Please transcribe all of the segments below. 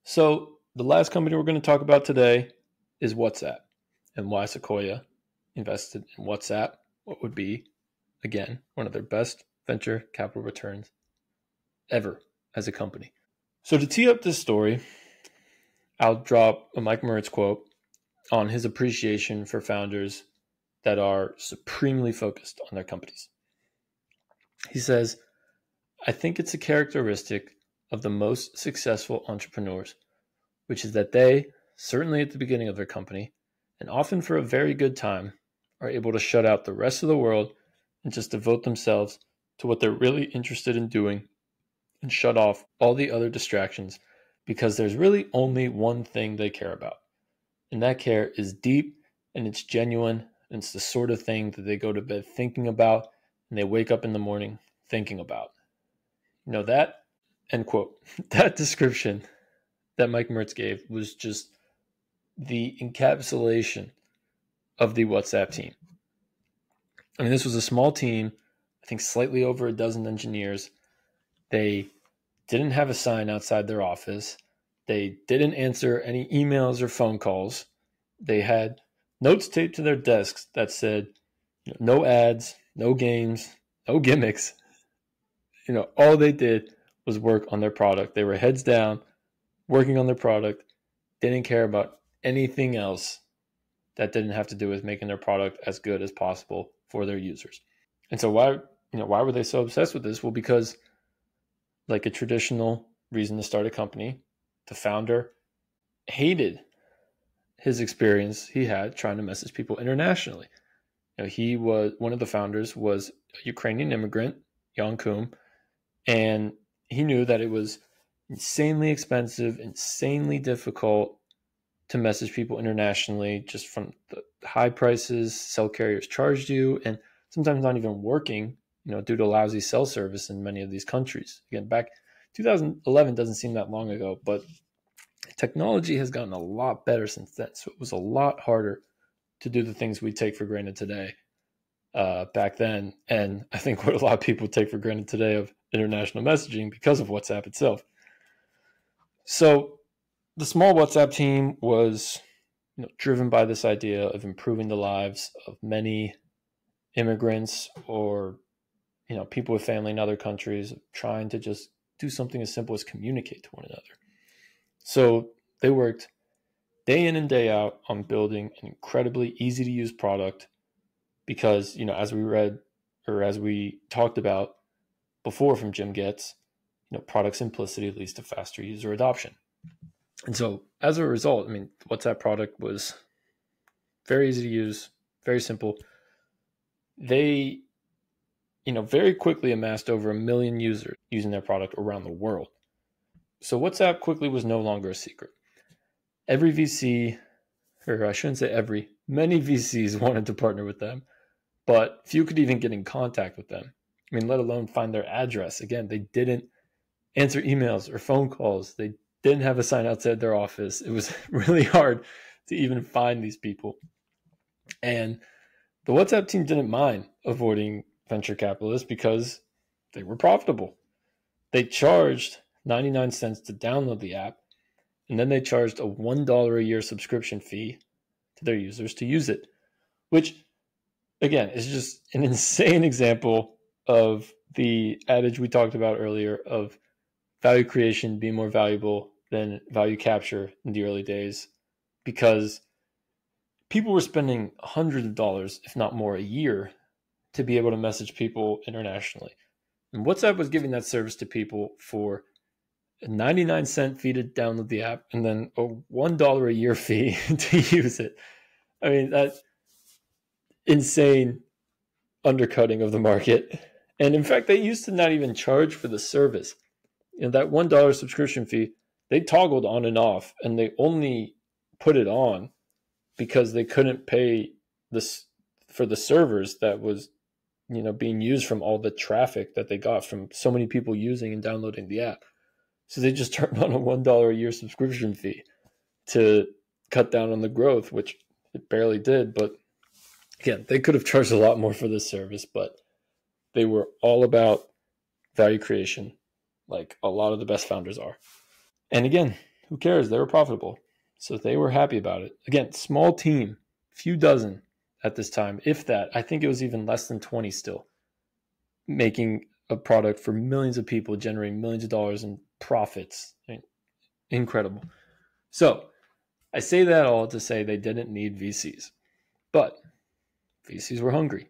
So the last company we're going to talk about today is WhatsApp, and why Sequoia invested in WhatsApp, what would be, again, one of their best venture capital returns ever as a company. So to tee up this story, I'll drop a Mike Moritz quote on his appreciation for founders that are supremely focused on their companies. He says, "I think it's a characteristic of the most successful entrepreneurs, which is that they, certainly at the beginning of their company, and often for a very good time, are able to shut out the rest of the world and just devote themselves to what they're really interested in doing and shut off all the other distractions because there's really only one thing they care about. And that care is deep and it's genuine and it's the sort of thing that they go to bed thinking about and they wake up in the morning thinking about." You know that? End quote. That description that Mike Mertz gave was just the encapsulation of the WhatsApp team. I mean, this was a small team, I think slightly over a dozen engineers. They didn't have a sign outside their office. They didn't answer any emails or phone calls. They had notes taped to their desks that said, no ads, no games, no gimmicks. All they did was work on their product. They were heads down, working on their product, didn't care about anything else that didn't have to do with making their product as good as possible for their users. And so why were they so obsessed with this? Well, because like a traditional reason to start a company, the founder hated his experience he had trying to message people internationally. He was one of the founders was a Ukrainian immigrant, Jan Koum, and he knew that it was insanely expensive, insanely difficult to message people internationally just from the high prices cell carriers charged you, and sometimes not even working, due to lousy cell service in many of these countries. Again, back 2011 doesn't seem that long ago, but technology has gotten a lot better since then. So it was a lot harder to do the things we take for granted today back then. And I think what a lot of people take for granted today of international messaging because of WhatsApp itself. So the small WhatsApp team was driven by this idea of improving the lives of many immigrants or people with family in other countries, trying to just do something as simple as communicate to one another. So they worked day in and day out on building an incredibly easy to use product because, as we read or as we talked about before from Jim Getz, product simplicity leads to faster user adoption. And so as a result, WhatsApp product was very easy to use, very simple. They, very quickly amassed over 1 million users using their product around the world. So WhatsApp quickly was no longer a secret. Every VC, or I shouldn't say every, many VCs wanted to partner with them, but few could even get in contact with them. Let alone find their address. Again, they didn't answer emails or phone calls. They didn't have a sign outside their office. It was really hard to even find these people. And the WhatsApp team didn't mind avoiding venture capitalists because they were profitable. They charged 99 cents to download the app, and then they charged a $1 a year subscription fee to their users to use it, which, again, is just an insane example of the adage we talked about earlier of value creation being more valuable than value capture in the early days, because people were spending hundreds of dollars, if not more, a year to be able to message people internationally. And WhatsApp was giving that service to people for a 99-cent fee to download the app and then a $1 a year fee to use it. That's insane undercutting of the market. And in fact, they used to not even charge for the service. That $1 subscription fee, they toggled on and off, and they only put it on because they couldn't pay this for the servers that was, being used from all the traffic that they got from so many people using and downloading the app. So they just turned on a $1 a year subscription fee to cut down on the growth, which it barely did. But again, they could have charged a lot more for this service, but they were all about value creation, like a lot of the best founders are. And again, who cares? They were profitable. So they were happy about it. Again, small team, few dozen at this time, if that. I think it was even less than 20 still, making a product for millions of people, generating millions of dollars in profits. I mean, incredible. So I say that all to say they didn't need VCs, but VCs were hungry.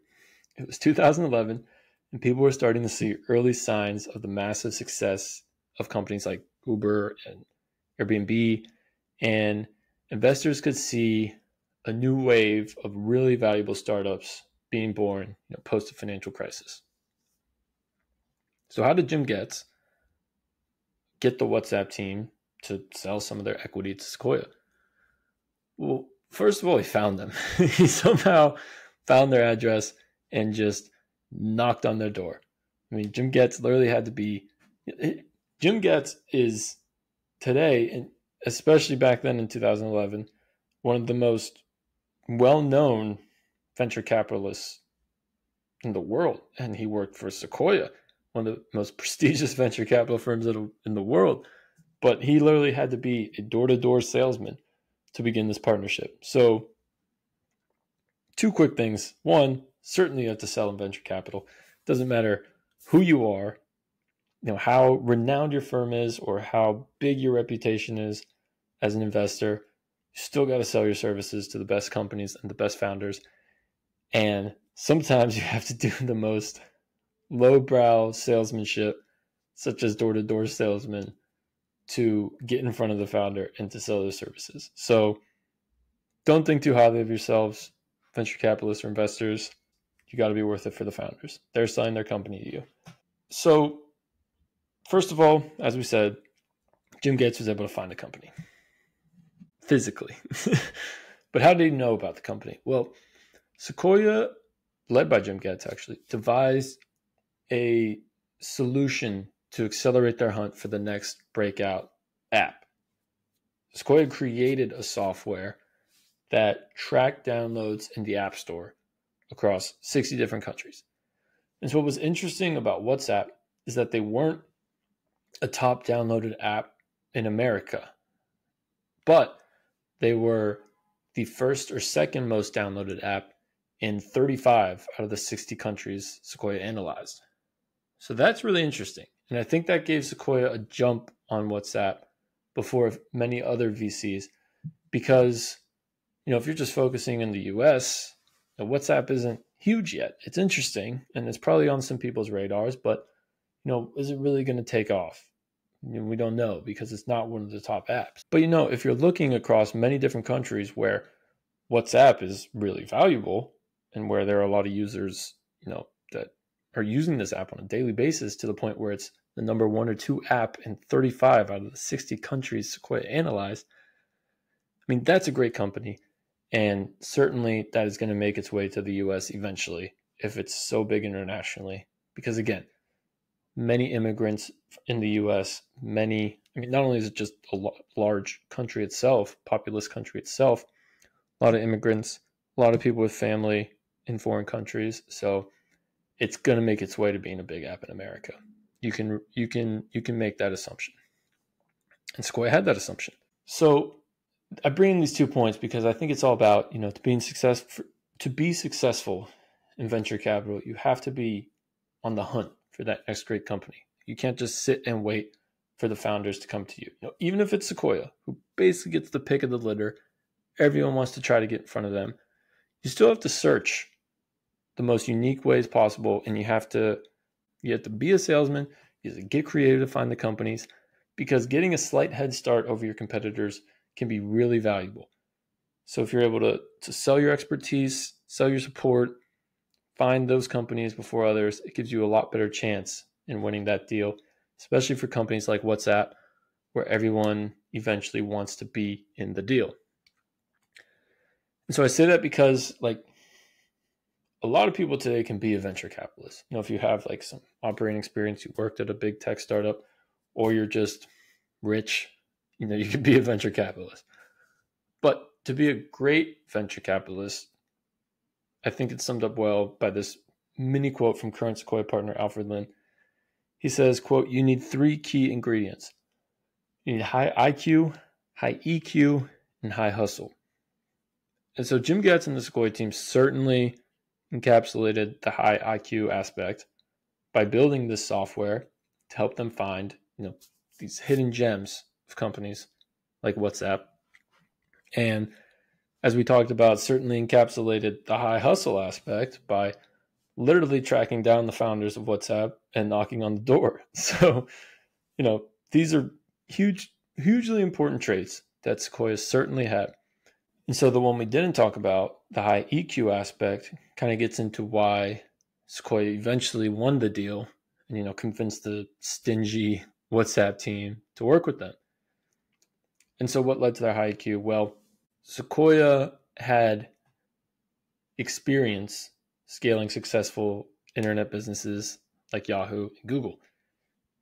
It was 2011, and people were starting to see early signs of the massive success of companies like Uber and Airbnb, and investors could see a new wave of really valuable startups being born, post the financial crisis. So how did Jim Getz get the WhatsApp team to sell some of their equity to Sequoia? Well, first of all, he found them. He somehow found their address and just knocked on their door. I mean, Jim Getz literally had to be... Jim Getz is today, and especially back then in 2011, one of the most well-known venture capitalists in the world. And he worked for Sequoia, one of the most prestigious venture capital firms in the world. But he literally had to be a door-to-door salesman to begin this partnership. So two quick things. One, certainly you have to sell in venture capital. Doesn't matter who you are, how renowned your firm is or how big your reputation is as an investor, you still got to sell your services to the best companies and the best founders. And sometimes you have to do the most lowbrow salesmanship, such as door-to-door salesman, to get in front of the founder and to sell their services. So don't think too highly of yourselves, venture capitalists or investors. You got to be worth it for the founders. They're selling their company to you. So first of all, as we said, Jim Gates was able to find a company physically. But how did he know about the company? Well, Sequoia, led by Jim Gates actually, devised a solution to accelerate their hunt for the next breakout app. Sequoia created a software that tracked downloads in the App Store across 60 different countries. And so what was interesting about WhatsApp is that they weren't a top downloaded app in America, but they were the first or second most downloaded app in 35 out of the 60 countries Sequoia analyzed. So that's really interesting. And I think that gave Sequoia a jump on WhatsApp before many other VCs, because, if you're just focusing in the US, WhatsApp isn't huge yet. It's interesting and it's probably on some people's radars, but, is it really going to take off? We don't know because it's not one of the top apps. But, if you're looking across many different countries where WhatsApp is really valuable and where there are a lot of users, that are using this app on a daily basis to the point where it's the number 1 or 2 app in 35 out of the 60 countries Sequoia analyzed, I mean, that's a great company. And certainly that is going to make its way to the US eventually if it's so big internationally. Because again, many immigrants in the US, not only is it just a large country itself, populous country itself, a lot of immigrants, a lot of people with family in foreign countries. So it's going to make its way to being a big app in America. You can make that assumption. And Sequoia had that assumption. So I bring in these 2 points because I think it's all about, to be successful in venture capital, you have to be on the hunt for that next great company. You can't just sit and wait for the founders to come to you. Even if it's Sequoia, who basically gets the pick of the litter, everyone wants to try to get in front of them. You still have to search the most unique ways possible, and you have to be a salesman. You have to get creative to find the companies, because getting a slight head start over your competitors can be really valuable. So if you're able to sell your expertise, sell your support, find those companies before others, it gives you a lot better chance in winning that deal, especially for companies like WhatsApp, where everyone eventually wants to be in the deal. And so I say that because, a lot of people today can be a venture capitalist. If you have some operating experience, you worked at a big tech startup, or you're just rich, you could be a venture capitalist. But to be a great venture capitalist, I think it's summed up well by this mini quote from current Sequoia partner Alfred Lin. He says, quote, "You need 3 key ingredients. You need high IQ, high EQ, and high hustle. And so Jim Gatz and the Sequoia team certainly encapsulated the high IQ aspect by building this software to help them find, these hidden gems of companies like WhatsApp. And as we talked about, certainly encapsulated the high hustle aspect by literally tracking down the founders of WhatsApp and knocking on the door. So, these are hugely important traits that Sequoia certainly had. And so the one we didn't talk about, the high EQ aspect, kind of gets into why Sequoia eventually won the deal and, convinced the stingy WhatsApp team to work with them. And so what led to their high EQ? Well, Sequoia had experience scaling successful internet businesses like Yahoo and Google.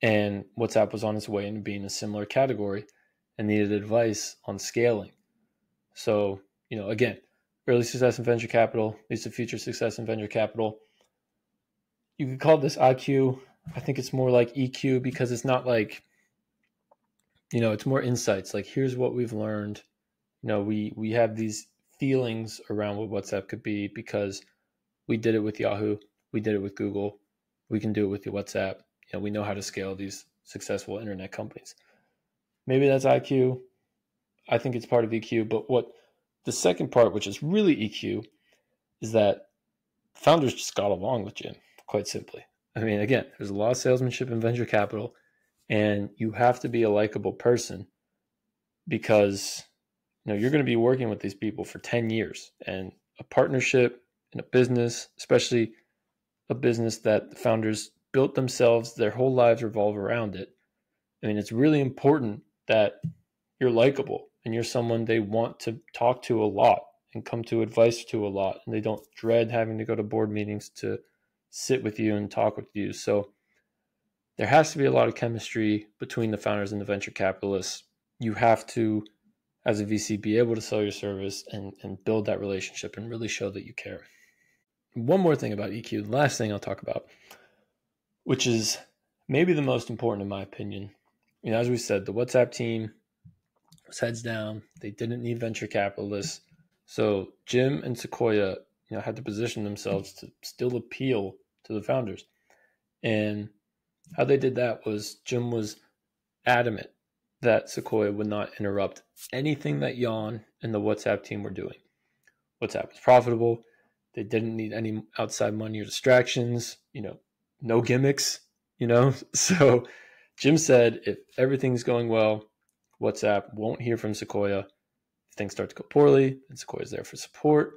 And WhatsApp was on its way into being a similar category and needed advice on scaling. So, again, early success in venture capital leads to future success in venture capital. You could call this IQ. I think it's more like EQ because it's not like, it's more insights. Like, here's what we've learned. We have these feelings around what WhatsApp could be because we did it with Yahoo. We did it with Google. We can do it with the WhatsApp. We know how to scale these successful internet companies. Maybe that's IQ. I think it's part of EQ. But what the second part, which is really EQ, is that founders just got along with Jim, quite simply. I mean, again, there's a lot of salesmanship in venture capital, and you have to be a likable person because you're going to be working with these people for 10 years. And a partnership in a business, especially a business that the founders built themselves, their whole lives revolve around it. I mean, it's really important that you're likable and you're someone they want to talk to a lot and come to advice to a lot. And they don't dread having to go to board meetings to sit with you and talk with you. So there has to be a lot of chemistry between the founders and the venture capitalists. You have to, as a VC, be able to sell your service and build that relationship and really show that you care. One more thing about EQ, the last thing I'll talk about, which is maybe the most important in my opinion. As we said, the WhatsApp team was heads down. They didn't need venture capitalists. So Jim and Sequoia, had to position themselves to still appeal to the founders. And how they did that was Jim was adamant that Sequoia would not interrupt anything that Jan and the WhatsApp team were doing. WhatsApp was profitable. They didn't need any outside money or distractions, no gimmicks, So Jim said, if everything's going well, WhatsApp won't hear from Sequoia. If things start to go poorly, then Sequoia's there for support.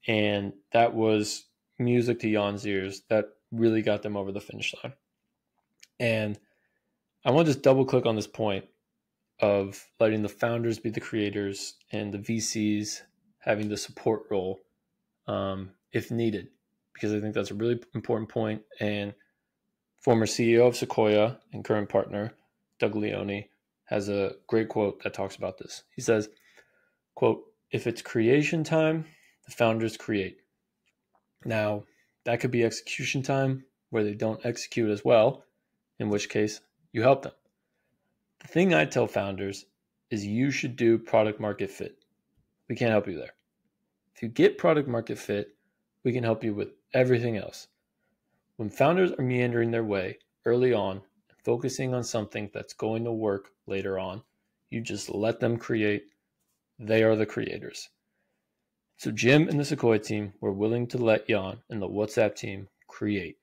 And that was music to Jan's ears. That really got them over the finish line. And I want to just double click on this point of letting the founders be the creators and the VCs having the support role if needed, because I think that's a really important point. And former CEO of Sequoia and current partner, Doug Leone, has a great quote that talks about this. He says, quote, "If it's creation time, the founders create." Now, that could be execution time where they don't execute as well, in which case you help them. The thing I tell founders is you should do product market fit. We can't help you there. If you get product market fit, we can help you with everything else. When founders are meandering their way early on and focusing on something that's going to work later on, you just let them create. They are the creators. So Jim and the Sequoia team were willing to let Jan and the WhatsApp team create.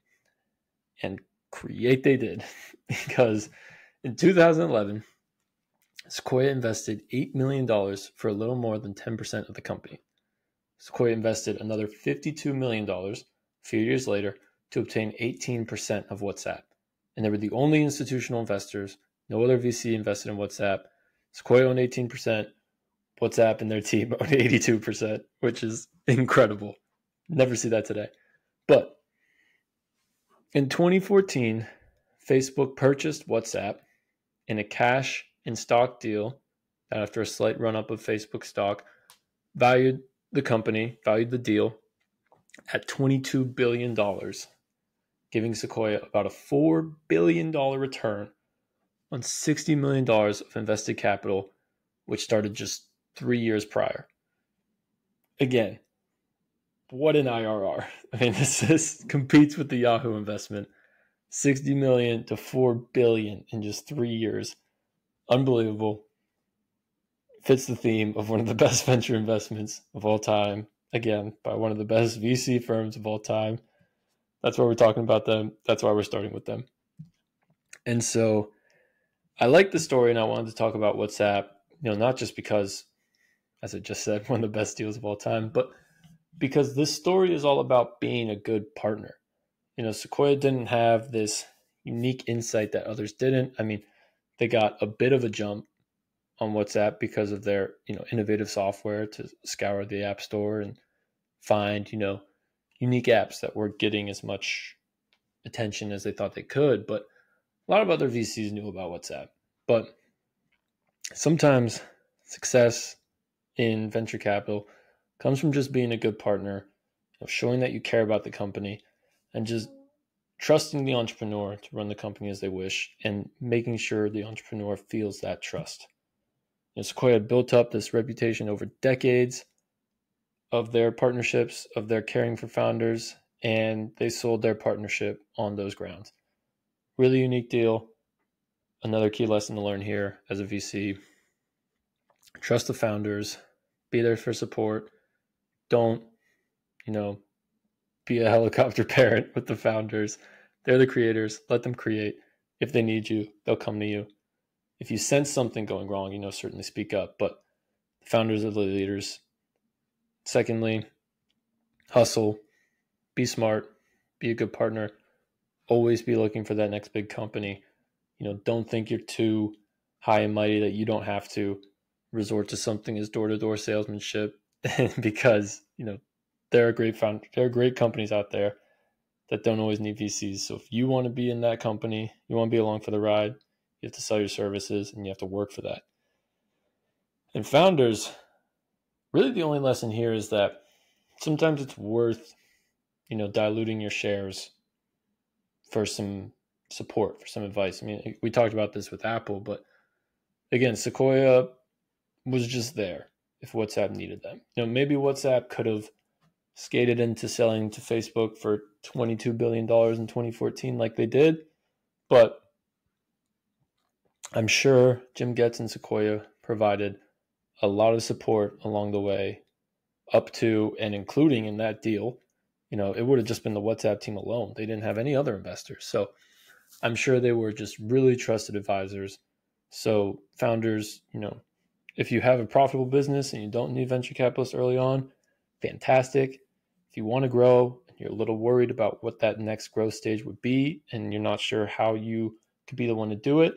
And create they did, because in 2011, Sequoia invested $8 million for a little more than 10% of the company. Sequoia invested another $52 million a few years later to obtain 18% of WhatsApp. And they were the only institutional investors. No other VC invested in WhatsApp. Sequoia owned 18%. WhatsApp and their team owned 82%, which is incredible. Never see that today. But in 2014, Facebook purchased WhatsApp in a cash and stock deal that, after a slight run-up of Facebook stock, valued the deal at $22 billion, giving Sequoia about a $4 billion return on $60 million of invested capital which started just 3 years prior. Again, what an IRR. I mean, this competes with the Yahoo investment. 60 million to 4 billion in just 3 years. Unbelievable. Fits the theme of one of the best venture investments of all time. Again, by one of the best VC firms of all time. That's why we're talking about them. That's why we're starting with them. And so I like the story, and I wanted to talk about WhatsApp, not just because, as I just said, one of the best deals of all time, but because this story is all about being a good partner. Sequoia didn't have this unique insight that others didn't. I mean, they got a bit of a jump on WhatsApp because of their, innovative software to scour the app store and find, unique apps that weren't getting as much attention as they thought they could. But a lot of other VCs knew about WhatsApp. But sometimes success in venture capital comes from just being a good partner, showing that you care about the company, and just trusting the entrepreneur to run the company as they wish, and making sure the entrepreneur feels that trust. Sequoia built up this reputation over decades of their partnerships, of their caring for founders, and they sold their partnership on those grounds. Really unique deal. Another key lesson to learn here as a VC: trust the founders, be there for support. Don't, be a helicopter parent with the founders. They're the creators. Let them create. If they need you, they'll come to you. If you sense something going wrong, certainly speak up, but the founders are the leaders. Secondly, hustle, be smart, be a good partner, always be looking for that next big company. Don't think you're too high and mighty that you don't have to resort to something as door-to-door salesmanship because, there are great companies out there that don't always need VCs. So if you want to be in that company, you want to be along for the ride, you have to sell your services and you have to work for that. And founders, really the only lesson here is that sometimes it's worth, diluting your shares for some support, for some advice. I mean, we talked about this with Apple, but again, Sequoia was just there if WhatsApp needed them. Maybe WhatsApp could have skated into selling to Facebook for $22 billion in 2014 like they did, but I'm sure Jim Getz and Sequoia provided a lot of support along the way up to and including in that deal. It would have just been the WhatsApp team alone. They didn't have any other investors. So I'm sure they were just really trusted advisors. So founders, if you have a profitable business and you don't need venture capitalists early on, fantastic. If you want to grow and you're a little worried about what that next growth stage would be and you're not sure how you could be the one to do it,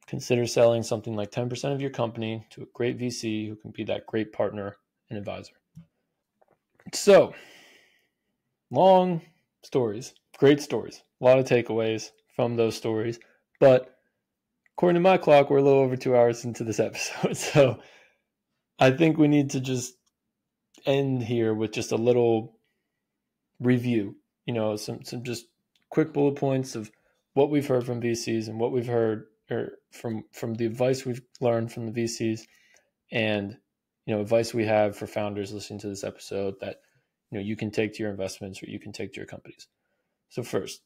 consider selling something like 10% of your company to a great VC who can be that great partner and advisor. So, long stories, great stories, a lot of takeaways from those stories. But according to my clock, we're a little over 2 hours into this episode. So I think we need to just end here with just a little review, some just quick bullet points of what we've heard from VCs and what we've heard or from the advice we've learned from the VCs, and advice we have for founders listening to this episode that you can take to your investments or you can take to your companies. So first,